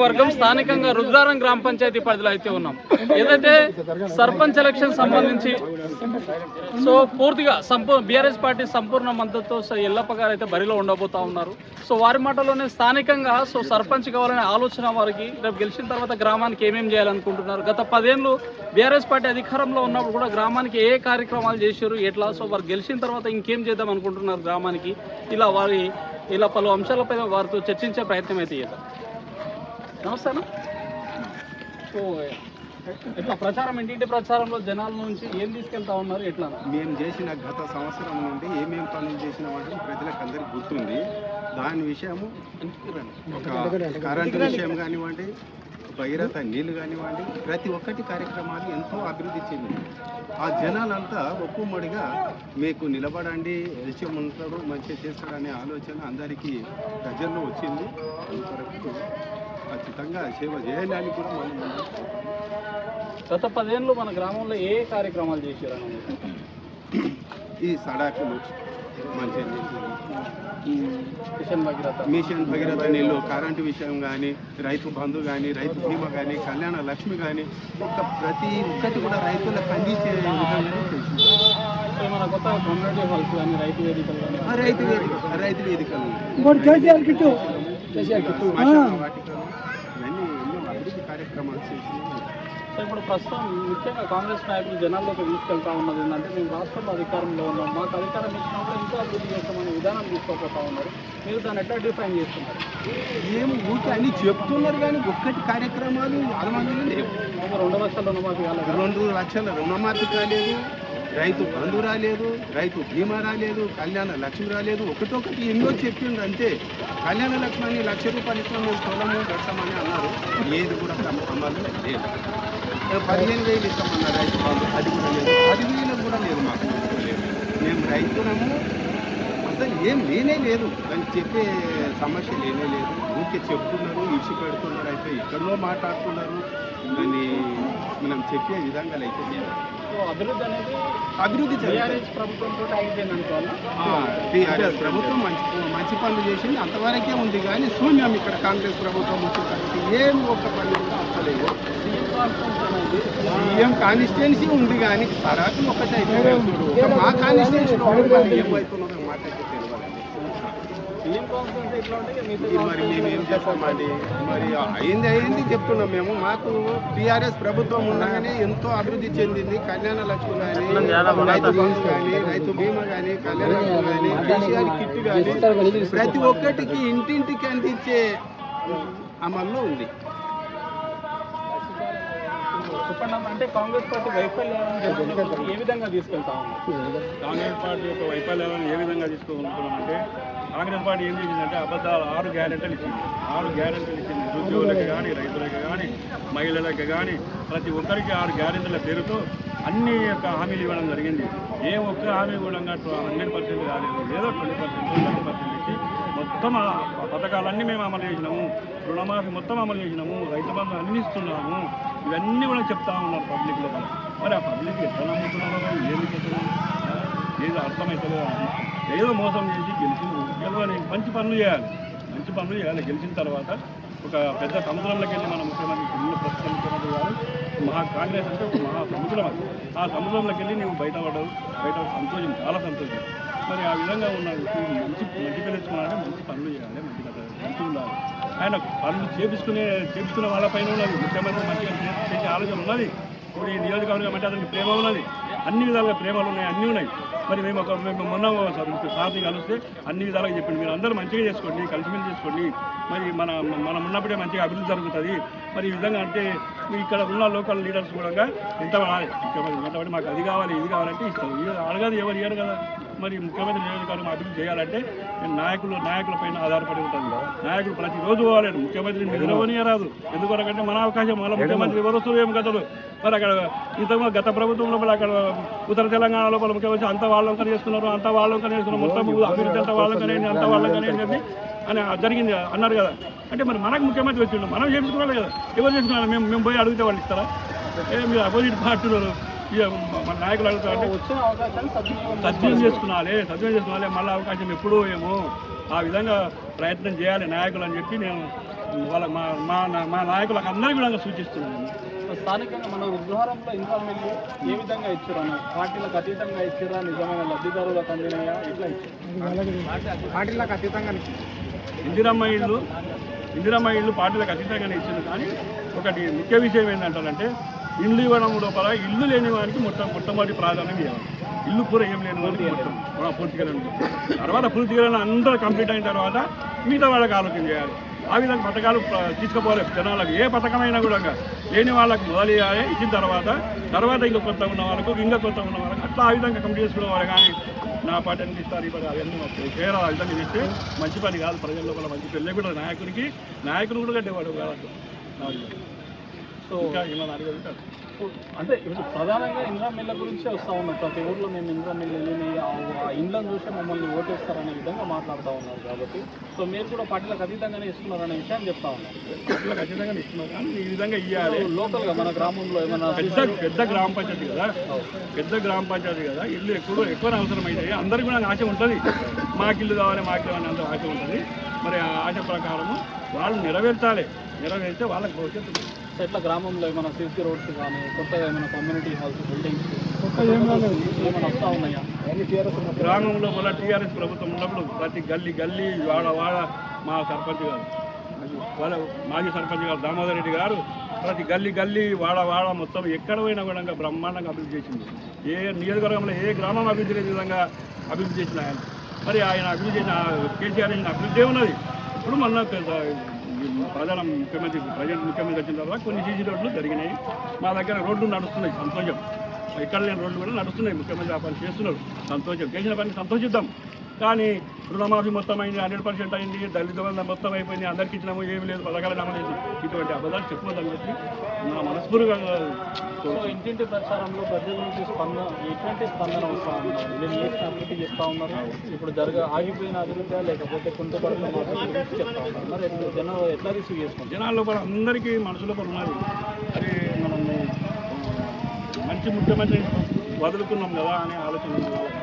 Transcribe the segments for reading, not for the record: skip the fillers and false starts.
వర్గం స్థానికంగా రుద్రారం గ్రామ పంచాయతీ పరిధిలో అయితే ఉన్నాం. ఏదైతే సర్పంచ్ ఎలక్షన్ సంబంధించి సో పూర్తిగా బీఆర్ఎస్ పార్టీ సంపూర్ణ మద్దతుతో ఎల్లప్ప గారు అయితే బరిలో ఉండబోతా ఉన్నారు. సో వారి మాటలోనే స్థానికంగా సో సర్పంచ్ కావాలనే ఆలోచన వారికి, రేపు గెలిచిన తర్వాత గ్రామానికి ఏమేమి చేయాలనుకుంటున్నారు, గత 10 ఏళ్ళు బీఆర్ఎస్ పార్టీ అధికారంలో ఉన్నప్పుడు కూడా గ్రామానికి ఏ కార్యక్రమాలు చేశారు, ఎట్లా, సో వారు గెలిచిన తర్వాత ఇంకేం చేద్దాం అనుకుంటున్నారు గ్రామానికి, ఇలా పలు అంశాలపై వారితో చర్చించే ప్రయత్నం అయితే చేద్దాం. నమస్తే అన్న. సో ఎట్లా ప్రచారం, ఇంటింటి ప్రచారంలో జనాల నుంచి ఏం తీసుకెళ్తా ఉన్నారు, ఎట్లా? మేము చేసిన గత సంవత్సరం నుండి ఏమేమి పనులు చేసినామంటే ప్రజలకు అందరికీ గుర్తుంది. దాని విషయము కరెంటు విషయం కానివ్వండి, భగీరథ నీళ్లు కానివ్వండి, ప్రతి ఒక్కటి కార్యక్రమాలు ఎంతో అభివృద్ధి చెందింది. ఆ జనాలంతా ఒక్కుమ్మడిగా మీకు నిలబడండి, విషయం ఉంటాడు, మంచిగా చేస్తాడనే ఆలోచన అందరికీ ప్రజల్లో వచ్చింది. అంతవరకు ఖచ్చితంగా సేవ చేయడానికి కూడా మనం గత 10 ఏళ్ళు మన గ్రామంలో ఏ కార్యక్రమాలు చేశారు? ఈ సడాకులు మంచిగా మిషన్ భగీరథ నీళ్ళు, కరెంటు విషయం కానీ, రైతు బంధు కానీ, రైతు బీమా కానీ, కళ్యాణ లక్ష్మి కానీ, ప్రతి ఒక్కటి కూడా రైతులకు అందించే విధంగానే చేసింది. మన కొత్త కమ్యూనిటీ హాల్స్ కానీ, రైతు వేదికలు వేదికలు ఇవన్నీ ఎన్నో అభివృద్ధి కార్యక్రమాలు చేసి. సో ఇప్పుడు ప్రస్తుతం ముఖ్యంగా కాంగ్రెస్ నాయకులు జనాల్లోకి తీసుకెళ్తా ఉన్నది ఏంటంటే, మేము రాష్ట్రంలో అధికారంలో ఉన్నాం, మాకు అధికారం ఇచ్చినప్పుడు ఇంకా అభివృద్ధి చేస్తామనే విధానం తీసుకోపోతా ఉన్నారు. మీరు దాన్ని ఎట్లా డిఫైన్ చేస్తున్నారు? ఏమి ఊరికి అన్ని చెప్తున్నారు కానీ ఒక్కటి కార్యక్రమాలు అలమందిలో లేవు. 2 లక్షల రుణమాఫీ కాలేదు, 2 లక్షల రుణమాఫీ కాలేదు, రైతు బంధు రాలేదు, రైతు బీమా రాలేదు, కళ్యాణ లక్ష్మి రాలేదు. ఒకటొకటి ఎన్నో చెప్పిండ్రు అంతే. కళ్యాణ లక్ష్మి అని ₹1,00,000 ఇస్తాం, మేము పొలము కడతామని అన్నారు. ఏది కూడా అమలు లేదు. 15,000 ఇస్తామన్నారు రైతు బంధు, అది కూడా లేదు. 10,000 కూడా లేదు, మాకు లేదు. మేము రైతులము, అసలు ఏం లేనే లేదు. దానికి చెప్పే సమస్య లేనే లేదు. ఊరికే చెప్తున్నారు, ఇచ్చి పెడుతున్నారు, అయితే ఎక్కడో మాట్లాడుతున్నారు. దాన్ని మనం చెప్పే విధంగా అయితే లేదు. అభివృద్ధి టీఆర్ఎస్ ప్రభుత్వం మంచి పనులు చేసింది, అంతవరకే ఉంది. కానీ శూన్యం ఇక్కడ కాంగ్రెస్ ప్రభుత్వం వచ్చిన తర్వాత ఏమి ఒక్క పని కూడా అవ్వలేదు. సీఎం కాన్స్టిట్యున్సీ ఉంది కానీ సరాకులు ఒకటే అయితే మా కాన్స్టిట్యున్సీలో ఏమవుతున్నదో మాట్లాడితే తెలియాలండి. మరి మేము ఏం చేస్తామండి? మరి అయింది చెప్తున్నాం మేము. మాకు టీఆర్ఎస్ ప్రభుత్వం ఉండగానే ఎంతో అభివృద్ధి చెందింది. కళ్యాణ లక్ష్మి కానీ, రైతు బంధు కానీ, రైతు బీమా కానీ, కళ్యాణ లక్ష్మి కానీ, కేసీఆర్ కిట్ కానీ, ప్రతి ఒక్కటికి ఇంటింటికి అందించే అమల్లో ఉంది. చెప్పండి. అంటే కాంగ్రెస్ పార్టీ వైఫల్యాలను ఏ విధంగా తీసుకెళ్తా ఉన్నారు? కాంగ్రెస్ పార్టీ యొక్క వైఫల్యాలను ఏ విధంగా తీసుకుంటున్నామంటే, కాంగ్రెస్ పార్టీ ఏం చేసిందంటే అబద్ధాలు 6 గ్యారెంటీలు ఇచ్చింది. 6 గ్యారెంటీలు ఇచ్చింది. నిరుద్యోగులకు కానీ, రైతులకు కానీ, మహిళలకు కానీ, ప్రతి ఒక్కరికి 6 గ్యారెంటీల పేరుతో అన్ని యొక్క హామీలు ఇవ్వడం జరిగింది. ఏ ఒక్క హామీ కూడా 100% కాలేదు. ఏదో 20%, 30% ఇచ్చి మొత్తం ఆ పథకాలన్నీ మేము అమలు చేసినాము. రుణమాఫీ మొత్తం అమలు చేసినాము. రైతు బంధు అన్ని ఇస్తున్నాము. ఇవన్నీ కూడా చెప్తా ఉన్నారు పబ్లిక్లో. మరి ఆ పబ్లిక్ ఎట్లా నమ్ముతున్నారో ఏది చెప్తున్నాము, ఏదో అర్థమవుతుందో. ఏదో మోసం చేసి గెలవని మంచి పనులు చేయాలి. గెలిచిన తర్వాత ఒక పెద్ద సముద్రంలోకి వెళ్ళి మన ముఖ్యమంత్రి ప్రస్తుత ముఖ్యమంత్రి గారు కాంగ్రెస్ అంటే ఒక మహా సముద్రం. అది ఆ సముద్రంలోకి వెళ్ళి నువ్వు బయట సంతోషం, చాలా సంతోషం. మరి ఆ విధంగా ఉన్న మంచి పేరు తెచ్చుకున్నారంటే మంచి పనులు చేయాలి, మంచిగా ఉండాలి. ఆయన పనులు చేపించుకునే వాళ్ళపైన ఉన్నది. ముఖ్యమంత్రి మంచిగా చేసే ఆలోచన ఉన్నది. ఇప్పుడు ఈ నియోజకవర్గం అంటే అతనికి ప్రేమ ఉన్నది, అన్ని విధాలుగా ప్రేమలు ఉన్నాయి, అన్నీ ఉన్నాయి. మరి మేము మొన్న సార్ని కలిస్తే అన్ని విధాలుగా చెప్పింది, మీరు అందరూ మంచిగా చేసుకోండి, కలిసిమెలిసి చేసుకోండి, మరి మనం ఉన్నప్పుడే మంచిగా అభివృద్ధి జరుగుతుంది. మరి ఈ విధంగా అంటే ఇక్కడ ఉన్న లోకల్ లీడర్స్ కూడా ఎంత మాకు అది కావాలి ఇది కావాలంటే ఇస్తారు. అడగదు, ఎవరు ఇయ్యరు కదా. మరి ముఖ్యమంత్రి నియోజకవర్గం అభివృద్ధి చేయాలంటే నాయకుల పైన ఆధారపడి ఉంటుంది. నాయకులు ప్రతిరోజు పోవాలి. ముఖ్యమంత్రిని నిద్రపోనియరాదు. ఎందుకంటే మన అవకాశం, మన ముఖ్యమంత్రి ఎవరు వస్తువు ఏం కథలు. మరి అక్కడ ఇంతకు గత ప్రభుత్వం లోపల అక్కడ ఉత్తర తెలంగాణ లోపల ముఖ్యమంత్రి అంత వాళ్ళంకనే చేస్తున్నారు, మొత్తం అభివృద్ధి అంత వాళ్ళకనే అని జరిగింది అన్నారు కదా. అంటే మరి మనకు ముఖ్యమంత్రి వచ్చిండు, మనం చేయించుకోవాలి కదా. ఎవరు చేస్తున్నారు? మేము పోయి అడిగితే వాళ్ళు ఇస్తారా? మీరు అపోజిట్ పార్టీలో మన నాయకులు అడుగుతారంటే సద్వినియోగం చేసుకోవాలి. మళ్ళీ అవకాశం ఎప్పుడూ ఏమో ఆ విధంగా ప్రయత్నం చేయాలి నాయకులు అని చెప్పి నేను వాళ్ళ మా మా మా నాయకులకు అందరికీ కూడా సూచిస్తున్నాను. స్థానికంగా మన రుద్రవరంలో ఇన్వాల్వ్మెంట్ ఏ విధంగా ఇచ్చారు? పార్టీలకు అతీతంగా ఇచ్చారా? నిజమైన లబ్ధిదారులకు అందినాయా? ఎట్లా ఇచ్చారు? పార్టీలకు అతీతంగా ఇందిరమ్మ ఇళ్ళు పార్టీలకు అతీతంగానే ఇచ్చింది. కానీ ఒకటి ముఖ్య విషయం ఏంటంటారంటే ఇల్లు ఇవ్వడం లోపల ఇల్లు లేని వారికి మొట్టమొదటి ప్రాధాన్యం ఇవ్వాలి. ఇల్లు కూడా ఏం లేని వారికి పూర్తిగా తర్వాత పూర్తిగా అందరూ కంప్లీట్ అయిన తర్వాత మిగతా వాళ్ళకి ఆలోచన చేయాలి. ఆ విధంగా పథకాలు తీసుకుపోవాలి జనాలకు. ఏ పథకమైనా కూడా లేని వాళ్ళకు మొదలు చేయాలి. ఇచ్చిన తర్వాత ఇంకా కొత్త ఉన్న వాళ్ళకు అట్లా ఆ విధంగా కంప్లీట్ చేసుకోవాలి. కానీ నా పార్టీ అన్ని ఇస్తారు ఇప్పుడు అవన్నీ చేయాలి. ఆ విధంగా చేస్తే మంచి పని కాదు. ప్రజల లోపల మంచి పెళ్ళి కూడా నాయకుడు కూడా కట్టేవాడు కాదు. సో ఇంకా ఏమైనా అడగలుగుతారు అంటే ఇప్పుడు ప్రధానంగా ఇందిరా మిల్ల గురించే వస్తూ ఉన్నారు. ప్రతి ఊర్లో మేము ఇందిరా మిల్లు వెళ్ళి ఆ ఇండ్లను చూసి మమ్మల్ని ఓటేస్తారనే విధంగా మాట్లాడుతూ ఉన్నారు. కాబట్టి సో మీరు కూడా పార్టీలకు అతీతంగానే ఇస్తున్నారనే విషయాన్ని చెప్తా ఉన్నారు. పార్టీలకు అతీతంగానే ఇస్తున్నారు కానీ ఈ విధంగా ఇవ్వాలి. లోకల్గా మన గ్రామంలో ఏమైనా పెద్ద గ్రామ పంచాయతీ కదా ఇల్లు ఎక్కువ అవసరం అయితే అందరికీ కూడా ఆశ ఉంటుంది. మాకు ఇల్లు కావాలి అంత ఆశ ఉంటుంది. మరి ఆ ఆశ ప్రకారము వాళ్ళు నెరవేర్తే వాళ్ళకి భవిష్యత్తు. ఎట్లా గ్రామంలో ఏమైనా సీసీ రోడ్స్ కానీ కొత్తగా ఏమైనా కమ్యూనిటీ హాల్స్ బిల్డింగ్స్ ఏమైనా వస్తూ ఉన్నాయా? గ్రామంలో మళ్ళీ టీఆర్ఎస్ ప్రభుత్వం ఉన్నప్పుడు ప్రతి గల్లీ వాడ మా సర్పంచ్ గారు మాజీ సర్పంచ్ గారు దామోదర్ రెడ్డి గారు ప్రతి గల్లీ వాడ మొత్తం ఎక్కడ పోయినా కూడా బ్రహ్మాండంగా అభివృద్ధి చేసింది. ఏ నియోజకవర్గంలో ఏ గ్రామం అభివృద్ధి లేని విధంగా అభివృద్ధి చేసిన ఆయన. మరి ఆయన అభివృద్ధి చేసిన కేసీఆర్ చేసిన అభివృద్ధి ఉన్నది. ఇప్పుడు మొన్న ప్రజెంట్ ముఖ్యమంత్రి వచ్చిన తర్వాత కొన్ని సీసీ రోడ్లు జరిగినాయి. మా దగ్గర రోడ్లు నడుస్తున్నాయి, సంతోషం. ఎక్కడ లేని రోడ్లు కూడా నడుస్తున్నాయి. ముఖ్యమంత్రి ఆ పని చేస్తున్నారు, సంతోషం. చేసిన పని సంతోషిద్దాం. కానీ రుణమాఫీ మొత్తం అయింది, 100% అయింది, దళిత బంధం మొత్తం అయిపోయింది, అందరికీ ఇచ్చినాము, ఏమి లేదు, పథకాలు నమ్మలేదు. ఇటువంటి అబద్ధాలు చెప్పొద్దని చెప్పి నా మనస్ఫూర్తిగా. ఇంటింటి ప్రచారంలో ప్రజల నుంచి ఎటువంటి స్పందన వస్తూ ఉన్నారు? నేను ఏ అభివృద్ధి చెప్తా ఉన్నారు? ఇప్పుడు ఆగిపోయిన అభివృద్ధి లేకపోతే కుంటుపడుతున్న గురించి చెప్తా ఉన్నారు. మరి జనాలు ఎట్లా రిసీవ్ చేసుకుంటారు? జనాల్లో కూడా అందరికీ మనసులో కూడా ఉన్నది. అది మనము మంచి ముఖ్యమంత్రి వదులుకున్నాం కదా అనే ఆలోచన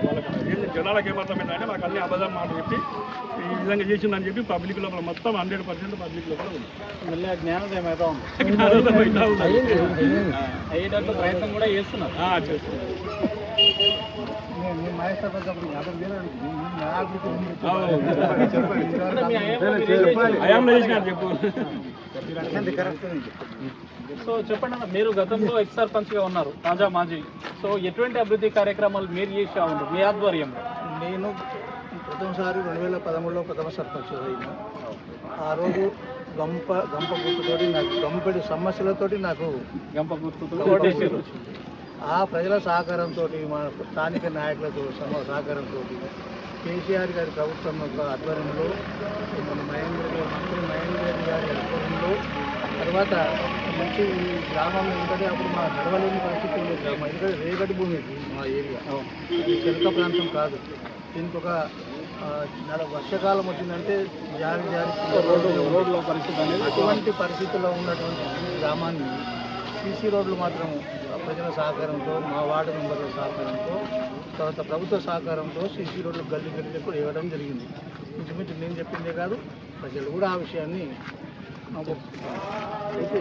వాళ్ళకి. జనాలకు ఏమర్థమైందంటే మాకు అన్ని అబద్ధం మాట చెప్పి ఈ విధంగా చేసిందని చెప్పి పబ్లిక్ లోపల మొత్తం 100% పబ్లిక్ లోపల ఉంది. మళ్ళీ ఆ జ్ఞానోదయం అయితే ఉంది, అయ్యేటట్లు ప్రయత్నం కూడా చేస్తున్నారు. సో చెప్పండి అన్న, మీరు గతంలో ఎక్స్ సర్పంచ్గా ఉన్నారు, తాజా మాజీ. సో ఎటువంటి అభివృద్ధి కార్యక్రమాలు మీరు చేసా ఉన్నారు మీ ఆధ్వర్యంలో? నేను ప్రథమసారి 2013లో ప్రథమ సర్పంచ్ అయినా. ఆ రోజు గంప గుర్తుతోటి నాకు గంపెడి సమస్యలతోటి నాకు గంప గుర్తు ఆ ప్రజల సహకారంతో మన స్థానిక నాయకులతో సహకారంతో కేసీఆర్ గారి ప్రభుత్వం యొక్క ఆధ్వర్యంలో మన మంత్రి మహేందర్ రెడ్డి గారి ఆధ్వర్యంలో తర్వాత మంచి ఈ గ్రామం ఎందుకంటే అప్పుడు మా నడవలేని పరిస్థితి ఉండేది గ్రామం. ఎందుకంటే రేగడి భూమి మా ఏరియా, ఇది చెలక ప్రాంతం కాదు. దీనికి ఒక వర్షాకాలం వచ్చిందంటే జారి రోడ్ల పరిస్థితి అనేది అటువంటి పరిస్థితుల్లో ఉన్నటువంటి గ్రామాన్ని సీసీ రోడ్లు మాత్రం ప్రజల సహకారంతో, మా వార్డు మెంబర్ల సహకారంతో, తర్వాత ప్రభుత్వ సహకారంతో సీసీ రోడ్లు గల్లీలకు కూడా ఇవ్వడం జరిగింది. ఇంచుమించు నేను చెప్పిందే కాదు, ప్రజలు కూడా ఆ విషయాన్ని అయితే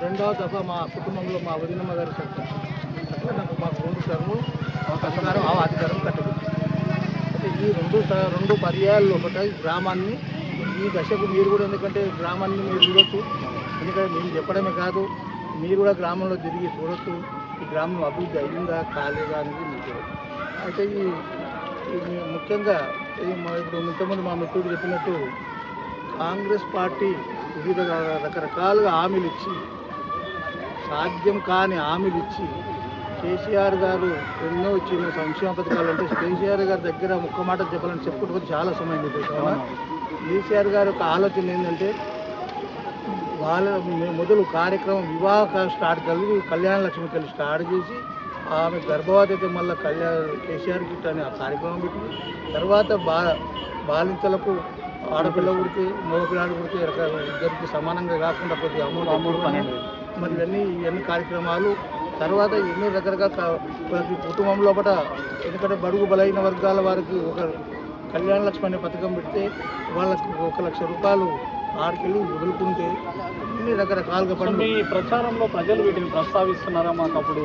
రెండవ దఫా మా కుటుంబంలో మా వదినమ్మ గారి సర్పంచ్ అట్లా మాకు 2 టర్ము అధికారం కట్టబడింది. అయితే ఈ రెండు పర్యాయాల్లో ఒకటి గ్రామాన్ని ఈ దశకు మీరు కూడా, ఎందుకంటే గ్రామాన్ని మీరు చూడొచ్చు, ఎందుకంటే మేము చెప్పడమే కాదు మీరు కూడా గ్రామంలో తిరిగి చూడొచ్చు ఈ గ్రామం అభివృద్ధి అయిందా కాలేదా అనేది మీరు చూడొచ్చు. అయితే ఈ ముఖ్యంగా ఇప్పుడు ఇంతకుముందు మా మిత్రుడు చెప్పినట్టు కాంగ్రెస్ పార్టీ వివిధ రకరకాలుగా హామీలు ఇచ్చి, సాధ్యం కాని హామీలు ఇచ్చి, కేసీఆర్ గారు ఎన్నో ఇచ్చిన సంక్షేమ పథకాలు అంటే కేసీఆర్ గారి దగ్గర ఒక్క మాట చెప్పాలని చెప్పుకుంటూ చాలా సమయం అవుతుంది. కేసీఆర్ గారి యొక్క ఆలోచన ఏంటంటే వాళ్ళ మొదలు కార్యక్రమం వివాహ స్టార్ట్ కళ్యాణ లక్ష్మి కలిసి స్టార్ట్ చేసి ఆమె గర్భవతి అయితే మళ్ళీ కేసీఆర్ కిట్ అనే ఆ కార్యక్రమం పెట్టి తర్వాత బాలింతలకు ఆడపిల్ల పుడితే మగపిల్లాడు పుడితే ఇద్దరికి సమానంగా కాకుండా కొద్దిగా అమౌంట్ మరి ఇవన్నీ కార్యక్రమాలు తర్వాత ఎన్నో రకరకాల ప్రతి కుటుంబం లోపల, ఎందుకంటే బడుగు బలైన వర్గాల వారికి ఒక కళ్యాణ లక్ష్మి అనే పథకం పెడితే వాళ్ళకు 1 లక్ష రూపాయలు ఆడికెళ్ళి వదులుకుంటే ఇన్ని రకరకాలుగా సో పనులు మీ ప్రచారంలో ప్రజలు వీటిని ప్రస్తావిస్తున్నారా? మాకు అప్పుడు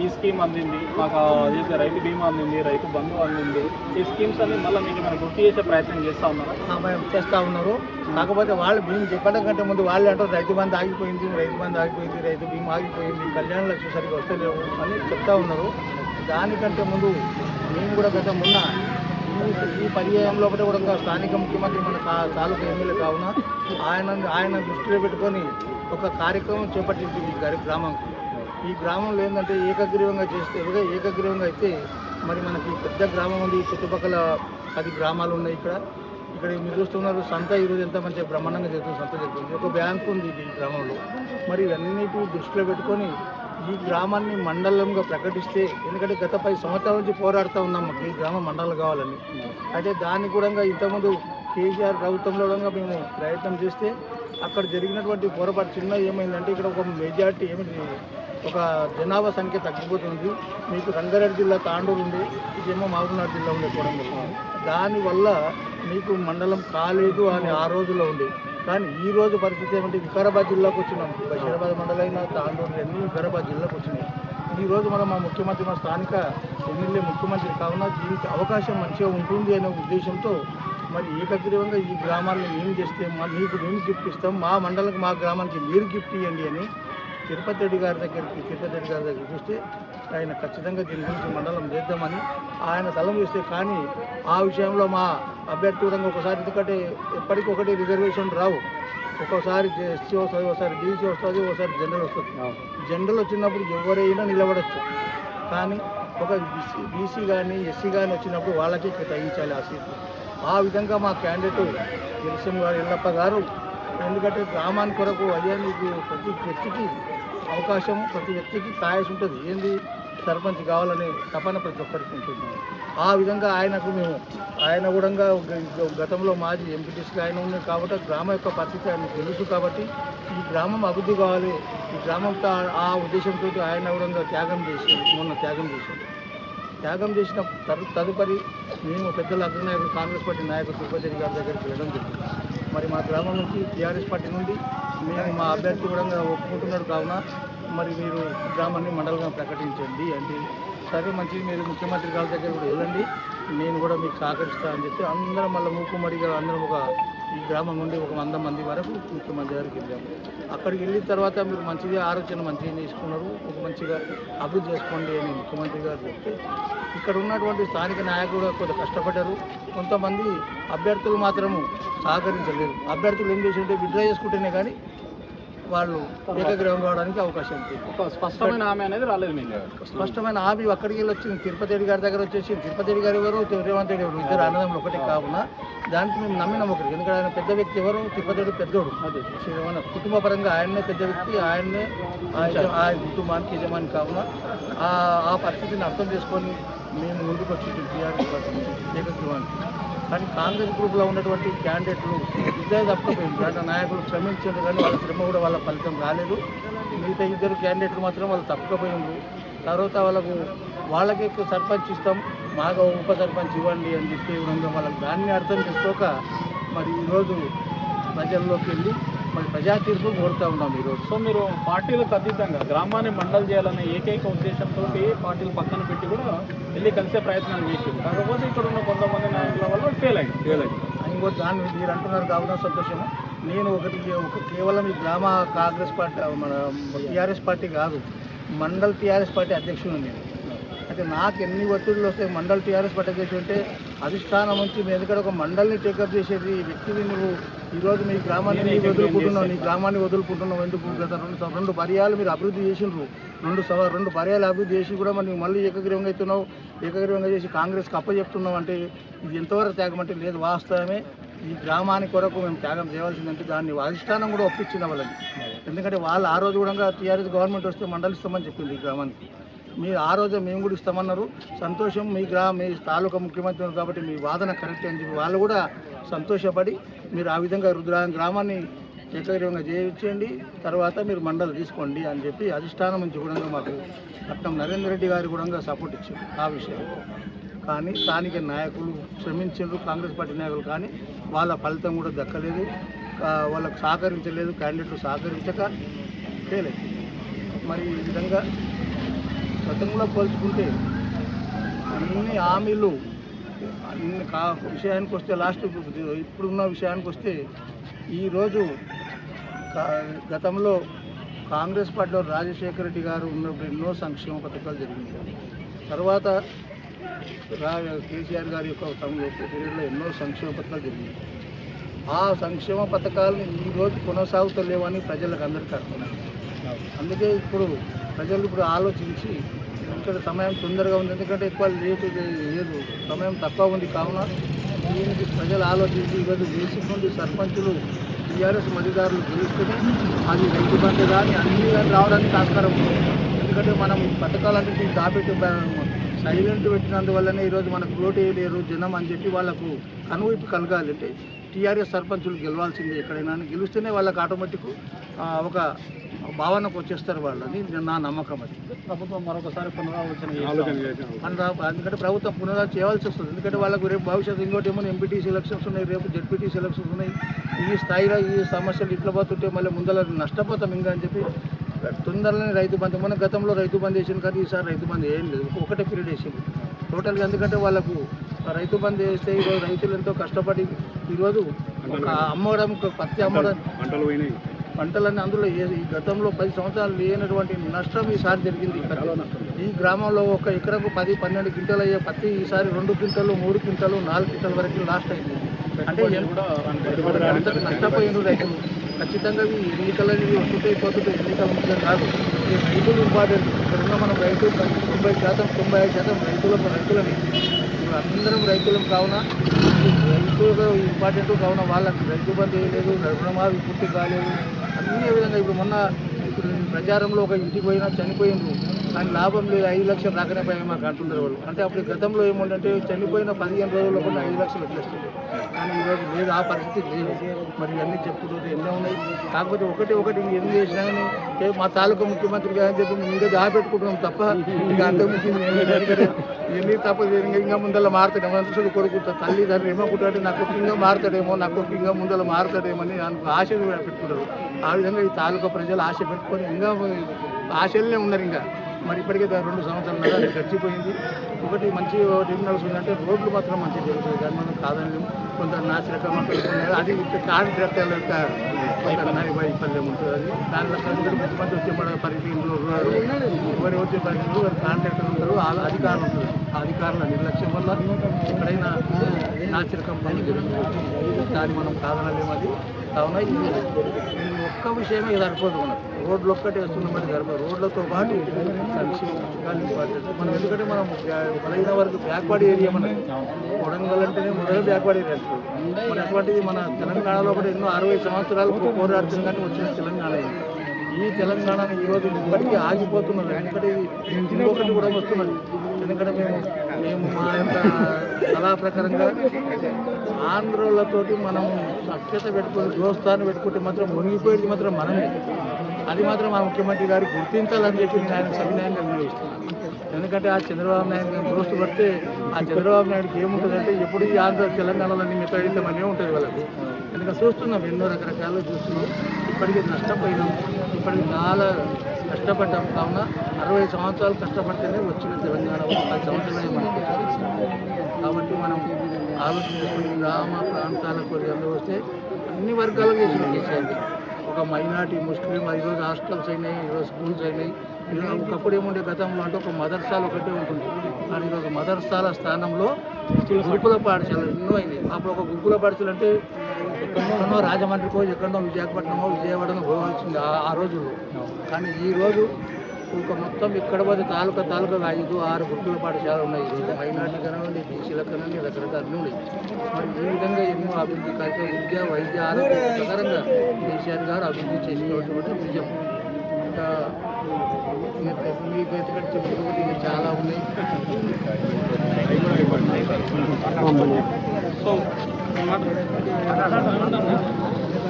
ఈ స్కీమ్ అందింది, మాకు అదైతే రైతు బీమా అందింది, రైతు బంధు అందింది, ఈ స్కీమ్స్ అన్ని మళ్ళీ మీకు మనం గుర్తు చేసే ప్రయత్నం చేస్తూ ఉన్నారా? సహాయం చేస్తూ ఉన్నారు. కాకపోతే వాళ్ళు మేము చెప్పడం కంటే ముందు వాళ్ళే అంటారు రైతు బంధు ఆగిపోయింది, రైతు బంధు ఆగిపోయింది, రైతు బీమా ఆగిపోయింది, కళ్యాణ లక్ష్మి సరిగ్గా వస్తలేవు అని చెప్తా ఉన్నారు. దానికంటే ముందు మేము కూడా గత మొన్న ఈ పర్యాయంలో కూడా స్థానిక ముఖ్యమంత్రి మన తాలూకా ఎమ్మెల్యే కావున ఆయన దృష్టిలో పెట్టుకొని ఒక కార్యక్రమం చేపట్టింది ఈ గ్రామంకి. ఈ గ్రామంలో ఏంటంటే ఏకగ్రీవంగా చేస్తే ఏకగ్రీవంగా అయితే మరి మనకి పెద్ద గ్రామం ఉంది, చుట్టుపక్కల 10 గ్రామాలు ఉన్నాయి. ఇక్కడ మీరు చూస్తున్నారు సంత ఈరోజు ఎంత మంచిగా బ్రహ్మాండంగా జరుగుతుంది, సంత జరుగుతుంది. ఒక బ్యాంకు ఉంది ఈ గ్రామంలో. మరి ఇవన్నిటి దృష్టిలో పెట్టుకొని ఈ గ్రామాన్ని మండలంగా ప్రకటిస్తే, ఎందుకంటే గత 10 సంవత్సరాల నుంచి పోరాడుతూ ఉన్నాం మాకు ఈ గ్రామం మండలం కావాలని. అయితే దాన్ని కూడా ఇంతకుముందు కేసీఆర్ ప్రభుత్వంలో కూడా మేము ప్రయత్నం చేస్తే అక్కడ జరిగినటువంటి పొరపాటు చిన్న ఏమైందంటే ఇక్కడ ఒక మెజార్టీ ఒక జనాభా సంఖ్య తగ్గిపోతుంది. మీకు రంగారెడ్డి జిల్లా తాండూరు ఉంది, ఇదేమో మహబూబ్నగర్ జిల్లా ఉండే కొడంగల్. దానివల్ల మీకు మండలం కాలేదు అని ఆ రోజుల్లో ఉంది. కానీ ఈ రోజు పరిస్థితి ఏమంటే వికారాబాద్ జిల్లాకు వచ్చినాం. బషీరాబాద్ మండలైన తాండూరు అన్నీ వికారాబాద్ జిల్లాకు వచ్చినాయి. ఈరోజు మనం మా ముఖ్యమంత్రి మా స్థానిక ఎమ్మెల్యే ముఖ్యమంత్రి కావున దీనికి అవకాశం మంచిగా ఉంటుంది అనే ఉద్దేశంతో మరి ఏకగ్రీవంగా ఈ గ్రామాలను మేము చేస్తే మీకు మేము గిఫ్ట్ ఇస్తాం, మా మండలానికి మా గ్రామానికి మీరు గిఫ్ట్ ఇవ్వండి అని తిరుపతి రెడ్డి గారి దగ్గరికి చూస్తే ఆయన ఖచ్చితంగా దీని గురించి మండలం చేద్దామని ఆయన తలం చేస్తే, కానీ ఆ విషయంలో మా అభ్యర్థి కూడా ఒకసారి, ఎందుకంటే ఎప్పటికొకటి రిజర్వేషన్ రావు. ఒక్కోసారి ఎస్సీ వస్తుంది, ఒకసారి బీసీ వస్తుంది, ఒకసారి జనరల్ వస్తుంది. జనరల్ వచ్చినప్పుడు ఎవరైనా నిలబడచ్చు, కానీ ఒక బీసీ కానీ ఎస్సీ కానీ వచ్చినప్పుడు వాళ్ళకే కేటాయించాలి ఆ సీట్లు. ఆ విధంగా మా క్యాండిడేట్ తెలుసం గారు ఎల్లప్ప గారు, ఎందుకంటే గ్రామానికి కొరకు అయ్యా మీకు ప్రతి వ్యక్తికి అవకాశం, ప్రతి వ్యక్తికి కాయస్ ఉంటుంది, ఏంది సర్పంచ్ కావాలనే తపన ప్రతి ఒక్కరికి ఉంటుంది. ఆ విధంగా ఆయన కూడా గతంలో మాజీ ఎంపీటీసీగా ఆయన ఉంది కాబట్టి గ్రామం యొక్క పరిస్థితి ఆయన తెలుసు. కాబట్టి ఈ గ్రామం అభివృద్ధి కావాలి, ఈ గ్రామంతో ఆ ఉద్దేశంతో ఆయన కూడా త్యాగం చేసిన తదుపరి మేము పెద్దల అగ్రనాయకులు కాంగ్రెస్ పార్టీ నాయకులు తిరుపతి గారి దగ్గరికి వెళ్ళడం జరిగింది. మరి మా గ్రామం నుంచి టీఆర్ఎస్ పార్టీ నుండి మేము మా అభ్యర్థి కూడా ఒప్పుకుంటున్నాడు కావున మరి మీరు గ్రామాన్ని మండలంగా ప్రకటించండి అంటే, సరే మంచిది, మీరు ముఖ్యమంత్రి గారి దగ్గర కూడా వెళ్ళండి, నేను కూడా మీకు సహకరిస్తాను అని చెప్పి అందరం మళ్ళీ మూకుమ్మడిగా అందరం ఈ గ్రామం నుండి ఒక 100 మంది వరకు ముఖ్యమంత్రి గారికి వెళ్ళాము. అక్కడికి వెళ్ళిన తర్వాత మీరు మంచిగా ఆలోచన మంచిగా తీసుకున్నారు, ఒక మంచిగా అభివృద్ధి చేసుకోండి అని ముఖ్యమంత్రి గారు చెప్తే ఇక్కడ ఉన్నటువంటి స్థానిక నాయకులు కొంత కష్టపడ్డారు. కొంతమంది అభ్యర్థులు మాత్రము సహకరించలేదు. అభ్యర్థులు ఏం చేసి ఉంటే విత్డ్రా చేసుకుంటేనే కానీ వాళ్ళు ఏకగ్రీవం కావడానికి అవకాశం ఉంది. స్పష్టమైన హామీ అనేది రాలేదు మీకు? స్పష్టమైన హామీ అక్కడికి వెళ్ళి వచ్చింది, తిరుపతి రెడ్డి గారి దగ్గర వచ్చేసి. తిరుపతి రెడ్డి గారు ఎవరు, రేవంత్ రెడ్డి ఎవరు, ఇద్దరు అన్నదమ్ములు ఒకటి కావున దానికి మేము నమ్మినాం ఒకరికి. ఎందుకంటే ఆయన పెద్ద వ్యక్తి ఎవరు, తిరుపతి రెడ్డి పెద్దోడు, అదే కుటుంబ పరంగా ఆయన్నే పెద్ద వ్యక్తి, ఆయన్నే ఆ కుటుంబానికి యజమాని కావున ఆ పరిస్థితిని అర్థం చేసుకొని మేము ముందుకు వచ్చి టీఆర్ఎస్ పార్టీ ఏకగ్రీవానికి. కానీ కాంగ్రెస్ గ్రూప్లో ఉన్నటువంటి క్యాండిడేట్లు ఇద్దరు తప్పకపోయింది. దాంట్లో నాయకులు శ్రమించారు కానీ వాళ్ళ శ్రమ కూడా వాళ్ళ ఫలితం రాలేదు. మిగతా 2 క్యాండిడేట్లు మాత్రం వాళ్ళు తప్పకపోయింది. తర్వాత వాళ్ళకి సర్పంచ్ ఇస్తాం, మాకు ఉప సర్పంచ్ ఇవ్వండి అని చెప్పి వాళ్ళకి దాన్ని అర్థం చేసుకోక మరి ఈరోజు ప్రజల్లోకి వెళ్ళి మరి ప్రజా తీర్పు కోరుతూ ఉన్నాం ఈరోజు. సో మీరు పార్టీలకు అతీతంగా గ్రామాన్ని మండల్ చేయాలనే ఏకైక ఉద్దేశంతో పార్టీలు పక్కన పెట్టి కూడా వెళ్ళి కలిసే ప్రయత్నాలు చేసింది. కాకపోతే ఇక్కడ ఉన్న కొంతమంది నాయకుల వల్ల ఫెయిల్ అయింది. ఇంకో దాన్ని మీరు అంటున్నారు కావున సంతోషము. నేను కేవలం ఈ గ్రామ కాంగ్రెస్ పార్టీ మన టీఆర్ఎస్ పార్టీ కాదు, మండల్ టీఆర్ఎస్ పార్టీ అధ్యక్షుడు నేను. అయితే నాకు ఎన్ని ఒత్తిడులు వస్తాయి, మండల్ టీఆర్ఎస్ పార్టీ అధ్యక్షుడు అంటే అధిష్టానం నుంచి మేము ఎందుకంటే ఒక మండల్ని టేకప్ చేసేది వ్యక్తిని నువ్వు ఈరోజు మీ గ్రామాన్ని వదులుకుంటున్నావు ఎందుకు? గత 2 పర్యాలు మీరు అభివృద్ధి చేసినారు, 2 పర్యాలు అభివృద్ధి చేసి కూడా మరి మళ్ళీ ఏకగ్రీవంగా అవుతున్నావు, ఏకగ్రీవంగా చేసి కాంగ్రెస్కి అప్పచెప్తున్నావు అంటే ఇది ఎంతవరకు త్యాగం అంటే లేదు. వాస్తవమే, ఈ గ్రామానికి కొరకు మేము త్యాగం చేయవలసిందంటే దాన్ని అధిష్టానం కూడా ఒప్పించిన వాళ్ళని. ఎందుకంటే వాళ్ళు ఆ రోజు కూడా టీఆర్ఎస్ గవర్నమెంట్ వస్తే మండలి ఇస్తామని చెప్పింది ఈ గ్రామానికి. మీరు ఆ రోజే మేము కూడా ఇస్తామన్నారు, సంతోషం. మీ తాలూకా ముఖ్యమంత్రి కాబట్టి మీ వాదన కరెక్ట్ అని చెప్పి వాళ్ళు కూడా సంతోషపడి మీరు ఆ విధంగా గ్రామాన్ని ఏకగ్రీవంగా చేయించండి, తర్వాత మీరు మండలి తీసుకోండి అని చెప్పి అధిష్టానం నుంచి కూడా మాకు పట్నం నరేందర్ రెడ్డి గారు కూడా సపోర్ట్ ఇచ్చారు ఆ విషయం. కానీ స్థానిక నాయకులు శ్రమించారు, కాంగ్రెస్ పార్టీ నాయకులు, కానీ వాళ్ళ ఫలితం కూడా దక్కలేదు. వాళ్ళకు సహకరించలేదు, క్యాండిడేట్లు సహకరించక ఫెయిల్ అయింది. మరి ఈ విధంగా గతంలో పోల్చుకుంటే అన్ని హామీలు అన్ని విషయానికి వస్తే లాస్ట్ ఇప్పుడున్న విషయానికి వస్తే ఈరోజు గతంలో కాంగ్రెస్ పార్టీలో రాజశేఖర రెడ్డి గారు ఉన్నప్పుడు ఎన్నో సంక్షేమ పథకాలు జరిగినాయి. తర్వాత కేసీఆర్ గారి యొక్క పీరియడ్లో ఎన్నో సంక్షేమ పథకాలు జరిగినాయి. ఆ సంక్షేమ పథకాలను ఈరోజు కొనసాగుతలేవని ప్రజలకు అందరికీ అర్థమైంది. అందుకే ఇప్పుడు ప్రజలు ఇప్పుడు ఆలోచించి ఇక్కడ సమయం తొందరగా ఉంది, ఎందుకంటే ఎక్కువ లేటు లేదు, సమయం తక్కువ ఉంది. కావున దీనికి ప్రజలు ఆలోచించి ఈరోజు బేసిక్ నుండి సర్పంచులు టీఆర్ఎస్ మధ్యదారులు గెలుస్తూనే అది రైతు బంధు కానీ అన్ని కానీ రావడానికి ఆస్కారం ఉంది. ఎందుకంటే మనం పథకాలన్నింటినీ దాపెట్టి సైలెంట్ పెట్టినందువల్లనే ఈరోజు మనకు ఓటు వేయలేరు జనం అని చెప్పి వాళ్ళకు కనువిప్పు కలగాలి. అంటే టీఆర్ఎస్ సర్పంచులు గెలవాల్సిందే, ఎక్కడైనా గెలిస్తేనే వాళ్ళకి ఆటోమేటిక్ ఒక భావనకు వచ్చేస్తారు వాళ్ళని నా నమ్మకం. అది ప్రభుత్వం మరొకసారి పునరాలోచన ఎందుకంటే ప్రభుత్వం పునరాలోచన చేయాల్సి వస్తుంది. ఎందుకంటే వాళ్ళకు రేపు భవిష్యత్తు ఇంకోటి ఏమో ఎంపీటీసీ ఎలక్షన్స్ ఉన్నాయి, రేపు జెడ్పీటీసీ ఎలక్షన్స్ ఉన్నాయి. ఈ స్థాయిలో ఈ సమస్యలు ఇట్లా పోతుంటే మళ్ళీ ముందర నష్టపోతాం ఇంకా అని చెప్పి తొందరలోనే రైతు బంధు, మన గతంలో రైతు బంధు వేసింది కానీ ఈసారి రైతు బంధు ఏం లేదు, ఒకటే పీరియడ్ వేసింది టోటల్గా. ఎందుకంటే వాళ్ళకు రైతు బంధు వేస్తే ఈరోజు రైతులు ఎంతో కష్టపడి ఈరోజు అమ్మడం, పత్తి అమ్మడం, పంటలన్నీ అందులో ఈ గతంలో 10 సంవత్సరాలు లేనటువంటి నష్టం ఈసారి జరిగింది. ఈ గ్రామంలో ఒక ఎకరకు 10-12 క్వింటాలు అయ్యే పత్తి ఈసారి 2 క్వింటాలు, 3 క్వింటాలు, 4 క్వింటాల వరకు లాస్ట్ అయింది. అంటే నష్టపోయిన రైతులు ఖచ్చితంగా ఎన్నికలు అనేవి వస్తుంటే పోతుంటే ఎన్నికల ముఖ్యం కాదు, ఈ రైతులు ఇంపార్టెంట్. ఇక్కడ ఉన్న మనం రైతు 90%, 95% రైతులని అందరం రైతులం కావున రైతులు ఇంపార్టెంట్ కావున వాళ్ళకి రైతు బంధు వేయలేదు, రుణమాఫీ పూర్తి కాలేదు. అన్ని విధంగా ఇప్పుడు మొన్న ఇప్పుడు ప్రచారంలో ఒక ఇంటికి పోయినా చనిపోయిండ్రు కానీ లాభం లేదు, 5 లక్షలు రాకనే పోయినా మాకు అంటున్నారు వాళ్ళు. అంటే అప్పుడు గతంలో ఏముందంటే చనిపోయిన 15 రోజుల్లో కూడా 5 లక్షలు వచ్చేస్తుంది, కానీ ఈరోజు లేదు, ఆ పరిస్థితి లేదు. మరి ఇవన్నీ చెప్పుకుంటూ ఎన్నో ఉన్నాయి. కాకపోతే ఒకటి ఎన్ని చేసినా కానీ మా తాలూకా ముఖ్యమంత్రిగా అని చెప్పి మేము ఇంకా దాపెట్టుకుంటున్నాం తప్ప ఇక అంతకుమించింది ఎన్ని తప్ప ఇంకా ముందర మారుతాడు మనుషులు కొడుకు తల్లిదండ్రులు ఏమో కుట్టాడు నా కొడుకు ఇంకా మారుతాడేమో, నా కొడుకు ఇంకా ముందర మారుతాడేమో అని ఆశ పెట్టుకుంటారు. ఆ విధంగా ఈ తాలూకా ప్రజలు ఆశ పెట్టుకొని ఇంకా ఆశలనే ఉన్నారు. ఇంకా మరి ఇప్పటికే 2 సంవత్సరాలు గడిచిపోయింది. ఒకటి మంచి ఏం నడుస్తుందంటే రోడ్లు మాత్రం మంచిగా జరుగుతుంది, దాన్ని మనం కాదని కొంత నాసిరకం అది కాంట్రాక్టర్ల యొక్క వైఫల్యం ఉంటుంది. అది దానిలో మంచి వచ్చే మన పరిస్థితులు ఎవరు వచ్చే పరిస్థితులు వారు కాంట్రాక్టర్ ఉంటారు, అధికారులు ఉంటారు. ఆ అధికారుల నిర్లక్ష్యం వల్ల ఎక్కడైనా నాసిరకం పనులు జరుగుతుంది, దాన్ని మనం కాదనలేము. అది కావున ఇది ఒక్క విషయమే సరిపోదు, మనం రోడ్లు ఒక్కటే వేస్తున్నాం అంటే సరిపోదు. రోడ్లతో పాటు సంక్షేమాలు ఇంపార్టెంట్. మనం ఎందుకంటే మనం బలైన వరకు బ్యాక్వర్డ్ ఏరియా, మన కొడంగల్ అంటేనే మొదలు బ్యాక్వర్డ్ ఏరియా మన అటువంటిది. మన తెలంగాణలో కూడా ఎన్నో 60 సంవత్సరాలు పోరాడుతుంది కానీ వచ్చిన తెలంగాణ ఈ తెలంగాణని ఈరోజు ఇప్పటికీ ఆగిపోతున్నది. ఎందుకంటే ఇంకొకటి కూడా వస్తున్నది. ఎందుకంటే మేము మా యొక్క సలహా ప్రకారంగా ఆంధ్రులతోటి మనం సఖ్యత పెట్టుకుని దోస్తాన్ని పెట్టుకుంటే మాత్రం మునిగిపోయేది మాత్రం మనమే. అది మాత్రం మా ముఖ్యమంత్రి గారు గుర్తించాలని చెప్పి నేను ఆయన సవినయంగా నిర్ణయిస్తున్నాను. ఎందుకంటే ఆ చంద్రబాబు నాయుడు గారిని దోస్తు పడితే ఆ చంద్రబాబు నాయుడుకి ఏముంటుందంటే ఎప్పుడు ఈ ఆంధ్ర తెలంగాణలో మిగతా ఇంతమనే ఉంటుంది వాళ్ళకి. ఎందుకంటే చూస్తున్నాం, ఎన్నో రకరకాలు చూస్తున్నాం. ఇప్పటికీ నష్టపోయినాం, ఇప్పటికి చాలా కష్టపడ్డాం. కావున 60 సంవత్సరాలు కష్టపడితేనే వచ్చిన తెలంగాణ 10 సంవత్సరాలు మనకు. కాబట్టి మనం ఆలోచించుకుని గ్రామ ప్రాంతాలకు అందరూ వస్తే అన్ని వర్గాలకు చేసిన కేసీఆర్. ఒక మైనార్టీ, ముస్లిం, ఈరోజు హాస్టల్స్ అయినాయి, ఈరోజు స్కూల్స్ అయినాయి. ఒకప్పుడు ఏముండే గతంలో అంటే ఒక మదర్సాలు ఒకటే ఉంటుంది, కానీ ఈరోజు మదర్సాల స్థానంలో గురుకుల పాఠశాలలు ఎన్నో అయినాయి. అప్పుడు ఒక గురుకుల పాఠశాల అంటే ఎక్కడో రాజమండ్రికో, ఎక్కడో విశాఖపట్నమో, విజయవాడనో పోవాల్సింది ఆ రోజుల్లో. కానీ ఈరోజు ఒక మొత్తం ఇక్కడ పోతే తాలూకా 5-6 గురుకుల పాఠశాలలు ఉన్నాయి. మైనార్టీ కనండి, బీసీల కనండి, రకరకాల అన్నీ ఉన్నాయి. మరి ఈ విధంగా ఎన్నో అభివృద్ధి కార్యక్రమాలు విద్య, వైద్య, ఆరోగ్య ప్రకారంగా కేసీఆర్ గారు అభివృద్ధి చేసినటువంటి నిజం. ఇంకా మీకు ఎందుకంటే చెప్పుకోవడం ఇంకా చాలా ఉన్నాయి.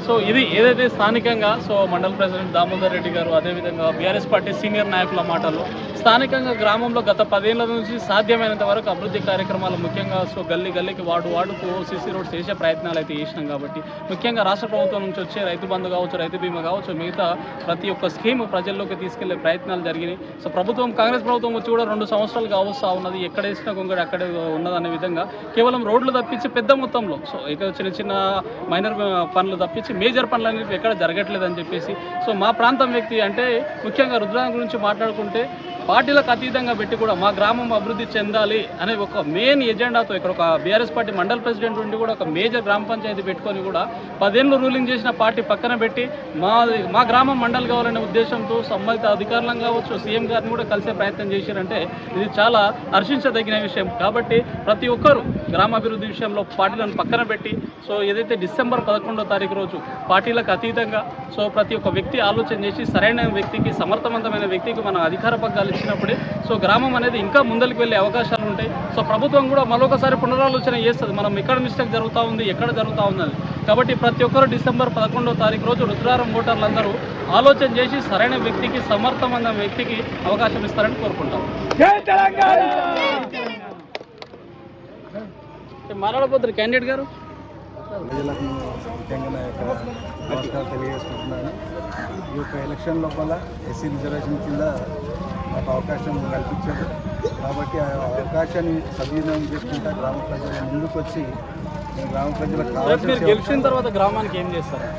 సో సో ఇది ఏదైతే స్థానికంగా సో మండల ప్రెసిడెంట్ దామోదర్ రెడ్డి గారు అదేవిధంగా బీఆర్ఎస్ పార్టీ సీనియర్ నాయకుల మాటలు స్థానికంగా గ్రామంలో గత 10 ఏళ్ల నుంచి సాధ్యమైనంత వరకు అభివృద్ధి కార్యక్రమాలు ముఖ్యంగా సో గల్లీకి వార్డుకు సీసీ రోడ్స్ చేసే ప్రయత్నాలు అయితే చేసినాం కాబట్టి ముఖ్యంగా రాష్ట్ర ప్రభుత్వం నుంచి వచ్చే రైతు బంధు కావచ్చు రైతు బీమా కావచ్చు మిగతా ప్రతి ఒక్క స్కీమ్ ప్రజల్లోకి తీసుకెళ్లే ప్రయత్నాలు జరిగినాయి. సో కాంగ్రెస్ ప్రభుత్వం వచ్చి కూడా 2 సంవత్సరాలు కావస్తా ఉన్నది, ఎక్కడ వేసిన గొంగడి అక్కడే ఉన్నదనే విధంగా కేవలం రోడ్లు తప్పించి పెద్ద మొత్తంలో సో ఇక చిన్న మైనర్ పనులు తప్పించి మేజర్ పనులు అనేవి ఎక్కడ జరగట్లేదని చెప్పేసి సో మా ప్రాంతం వ్యక్తి అంటే ముఖ్యంగా రుద్రారం గురించి మాట్లాడుకుంటే పార్టీలకు అతీతంగా పెట్టి కూడా మా గ్రామం అభివృద్ధి చెందాలి అనే ఒక మెయిన్ ఎజెండాతో ఇక్కడ ఒక బీఆర్ఎస్ పార్టీ మండల ప్రెసిడెంట్ ఉండి కూడా ఒక మేజర్ గ్రామ పంచాయతీ పెట్టుకొని కూడా 10 ఏళ్ళు రూలింగ్ చేసిన పార్టీ పక్కన పెట్టి మా గ్రామం మండలి కావాలనే ఉద్దేశంతో సంబంధిత అధికారులను కావచ్చు సీఎం గారిని కూడా కలిసే ప్రయత్నం చేశారంటే ఇది చాలా హర్షించదగిన విషయం. కాబట్టి ప్రతి ఒక్కరూ గ్రామాభివృద్ధి విషయంలో పార్టీలను పక్కన పెట్టి సో ఏదైతే డిసెంబర్ 11వ తారీఖు రోజు పార్టీలకు అతీతంగా సో ప్రతి ఒక్క వ్యక్తి ఆలోచన చేసి సరైన వ్యక్తికి సమర్థవంతమైన వ్యక్తికి మనం అధికార పగ్గాలు ఇచ్చినప్పుడే సో గ్రామం అనేది ఇంకా ముందరికి వెళ్ళే అవకాశాలు ఉంటాయి. సో ప్రభుత్వం కూడా మరొకసారి పునరాలోచన చేస్తుంది మనం ఎక్కడ మిస్టేక్ జరుగుతూ ఉంది ఎక్కడ జరుగుతూ ఉందని. కాబట్టి ప్రతి ఒక్కరు డిసెంబర్ 11వ తారీఖు రోజు రుద్రారం ఓటర్లందరూ ఆలోచన చేసి సరైన వ్యక్తికి సమర్థవంతమైన వ్యక్తికి అవకాశం ఇస్తారని కోరుకుంటాం. మాట్లాడబోతున్నారు క్యాండిడేట్ గారు. ప్రజలకు ముఖ్యంగా నా యొక్క నమస్కారం తెలియజేసుకుంటున్నాను. ఈ యొక్క ఎలక్షన్ లోపల ఎస్సీ రిజర్వేషన్ కింద మాకు అవకాశం కల్పించారు కాబట్టి ఆ అవకాశాన్ని సద్వినియోగం చేసుకుంటా గ్రామ ప్రజలు ముందుకు వచ్చి గ్రామ ప్రజలకు కావాల్సిన గెలిచిన తర్వాత గ్రామానికి ఏం చేస్తారు?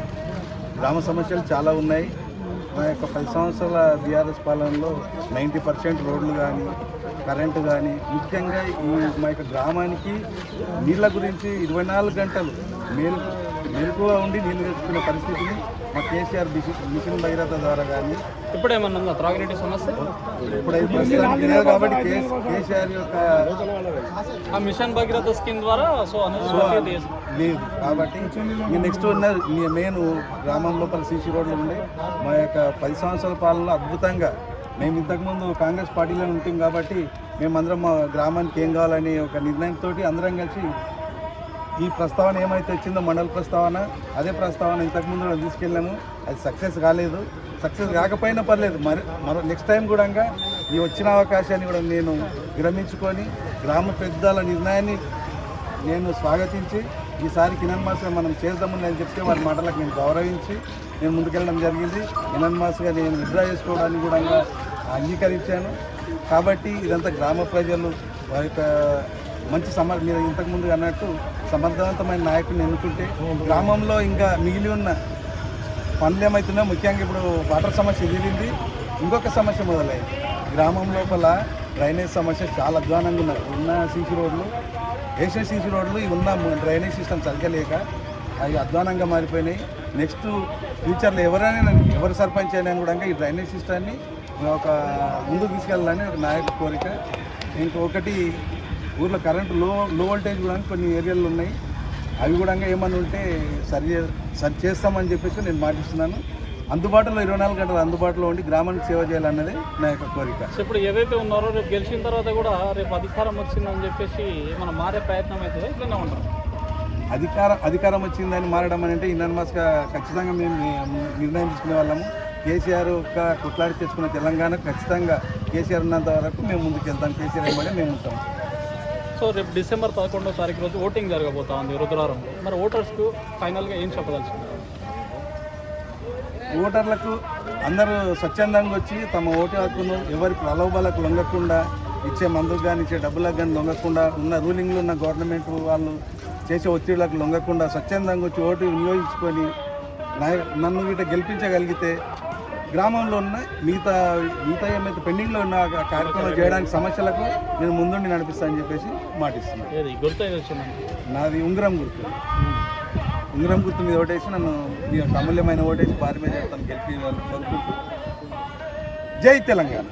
గ్రామ సమస్యలు చాలా ఉన్నాయి. మా యొక్క 10 సంవత్సరాల బీఆర్ఎస్ పాలనలో 90% రోడ్లు కానీ కరెంటు కానీ ముఖ్యంగా మా యొక్క గ్రామానికి నీళ్ళ గురించి 24 గంటలు మెలకుగా ఉండి నీళ్ళు తెచ్చుకునే పరిస్థితిని మా కేసీఆర్ మిషన్ భగీరథ ద్వారా కానీ ఇప్పుడేమన్నా ఉందా త్రాగునీటి సమస్య? ఇప్పుడైతే ప్రస్తుతానికి లేదు కాబట్టి కేసీఆర్ యొక్క ఆ మిషన్ భగీరథ స్కీమ్ ద్వారా సో లేదు కాబట్టి నెక్స్ట్ ఉన్న మెయిన్ గ్రామం లోపల సీసీ రోడ్లు ఉండి మా యొక్క 10 సంవత్సరాల పాలనలో అద్భుతంగా మేము ఇంతకుముందు కాంగ్రెస్ పార్టీలో ఉంటాం కాబట్టి మేమందరం మా గ్రామానికి ఏం కావాలని ఒక నిర్ణయంతో అందరం కలిసి ఈ ప్రస్తావన ఏమైతే వచ్చిందో మండల ప్రస్తావన అదే ప్రస్తావన ఇంతకుముందు తీసుకెళ్ళాము. అది సక్సెస్ కాలేదు. సక్సెస్ కాకపోయినా పర్లేదు, మరో నెక్స్ట్ టైం కూడా ఈ వచ్చిన అవకాశాన్ని కూడా నేను విరమించుకొని గ్రామ పెద్దల నిర్ణయాన్ని నేను స్వాగతించి ఈసారి కిరణ్ మాస్గా మనం చేద్దామని అని చెప్తే వారి మాటలకు నేను గౌరవించి నేను ముందుకెళ్ళడం జరిగింది. కిరణ్ మాస్గా నేను విత్డ్రా చేసుకోవడానికి కూడా అంగీకరించాను. కాబట్టి ఇదంతా గ్రామ ప్రజలు వారి యొక్క మంచి మీరు ఇంతకుముందు అన్నట్టు సమర్థవంతమైన నాయకుడిని ఎన్నుకుంటే గ్రామంలో ఇంకా మిగిలి ఉన్న పనులు ఏమవుతున్నా ముఖ్యంగా ఇప్పుడు వాటర్ సమస్య తీరింది. ఇంకొక సమస్య మొదలైంది. గ్రామం లోపల డ్రైనేజ్ సమస్య చాలా అధ్వానంగా ఉన్నాయి. ఉన్న సీసీ రోడ్లు వేసిన సీసీ రోడ్లు ఉన్న డ్రైనేజ్ సిస్టమ్ సరిగ్గా లేక అవి అధ్వానంగా మారిపోయినాయి. నెక్స్ట్ ఫ్యూచర్లో ఎవరు సర్పంచ్ అయినా కూడా ఈ డ్రైనేజ్ సిస్టాన్ని ఒక ముందుకు తీసుకెళ్ళాలని ఒక నాయకు కోరిక. ఇంకొకటి ఊర్లో కరెంటు లో వోల్టేజ్ కూడా కొన్ని ఏరియాలు ఉన్నాయి. అవి కూడా ఏమన్నా ఉంటే సరి చేస్తామని చెప్పేసి నేను మాటిస్తున్నాను. అందుబాటులో 24 గంటలు అందుబాటులో ఉండి గ్రామానికి సేవ చేయాలన్నది నా యొక్క కోరిక. ఇప్పుడు ఏదైతే ఉన్నారో రేపు గెలిచిన తర్వాత కూడా రేపు అధికారం వచ్చిందని చెప్పేసి మనం మారే ప్రయత్నం అవుతుందా ఇట్లనే ఉంటాం? అధికారం వచ్చిందని మారడం అని అంటే ఇన్నర్మాస్గా ఖచ్చితంగా మేము నిర్ణయం తీసుకునే వాళ్ళము. కేసీఆర్ యొక్క కొట్లాడి తెచ్చుకున్న తెలంగాణ ఖచ్చితంగా కేసీఆర్ ఉన్నంత వరకు మేము ముందుకు వెళ్తాం. కేసీఆర్ ఏమంటే మేము ఉంటాం. సో రేపు డిసెంబర్ 11వ తారీఖు రోజు ఓటింగ్ జరగబోతా ఉంది రుద్రారంలో. మరి ఓటర్స్కు ఫైనల్గా ఏం చెప్పదలుచుకున్నారు? ఓటర్లకు అందరూ స్వచ్ఛందంగా వచ్చి తమ ఓటు హక్కును ఎవరి ప్రలోభాలకు లొంగకుండా ఇచ్చే మందుకు కానీ ఇచ్చే డబ్బులకు కానీ లొంగకుండా ఉన్న రూలింగ్లో ఉన్న గవర్నమెంట్ వాళ్ళు చేసే ఒత్తిళ్లకు లొంగకుండా స్వచ్ఛందంగా వచ్చి ఓటు వినియోగించుకొని నన్ను వీట గెలిపించగలిగితే గ్రామంలో ఉన్న మిగతా ఏమైతే పెండింగ్లో ఉన్న కార్యక్రమాలు చేయడానికి సమస్యలకు నేను ముందుండి నడిపిస్తానని చెప్పేసి మాటిస్తున్నాను. నాది ఉంగరం గుర్తు మీద ఓటేసి నన్ను మీ అమూల్యమైన ఓటేసి భారీ మీద చెప్తాను గెలిపి. జై తెలంగాణ.